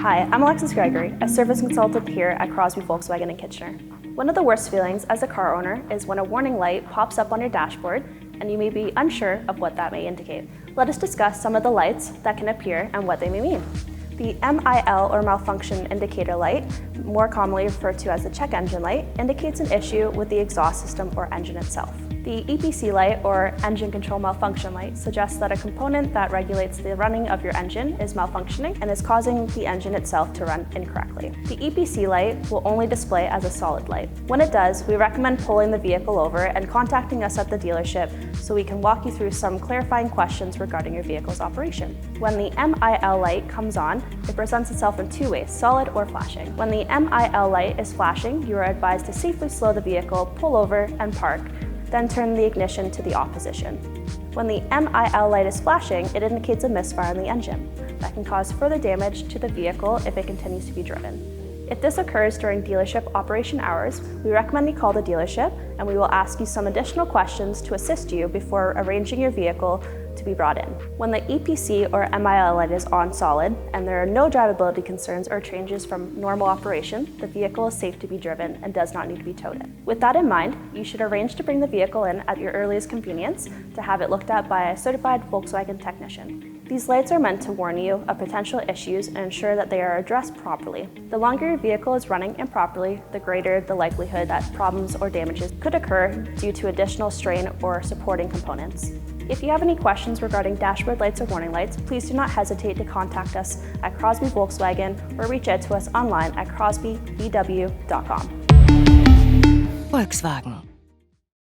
Hi, I'm Alexus Gregory, a service consultant here at Crosby Volkswagen in Kitchener. One of the worst feelings as a car owner is when a warning light pops up on your dashboard and you may be unsure of what that may indicate. Let us discuss some of the lights that can appear and what they may mean. The MIL or malfunction indicator light, more commonly referred to as the check engine light, indicates an issue with the exhaust system or engine itself. The Epc Light or engine control malfunction light suggests that a component that regulates the running of your engine is malfunctioning and is causing the engine itself to run incorrectly. The Epc Light will only display as a solid light. When it does, we recommend pulling the vehicle over and contacting us at the dealership so we can walk you through some clarifying questions regarding your vehicle's operation. When the MIL light comes on, it presents itself in two ways, solid or flashing. When the MIL light is flashing, you are advised to safely slow the vehicle, pull over, and park, then turn the ignition to the off position. When the MIL light is flashing, it indicates a misfire in the engine that can cause further damage to the vehicle if it continues to be driven. If this occurs during dealership operation hours, we recommend you call the dealership and we will ask you some additional questions to assist you before arranging your vehicle to be brought in. When the EPC or MIL light is on solid and there are no drivability concerns or changes from normal operation, the vehicle is safe to be driven and does not need to be towed in. With that in mind, you should arrange to bring the vehicle in at your earliest convenience to have it looked at by a certified Volkswagen technician. These lights are meant to warn you of potential issues and ensure that they are addressed properly. The longer your vehicle is running improperly, the greater the likelihood that problems or damages could occur due to additional strain or supporting components. If you have any questions regarding dashboard lights or warning lights, please do not hesitate to contact us at Crosby Volkswagen or reach out to us online at crosbyvw.com. Volkswagen.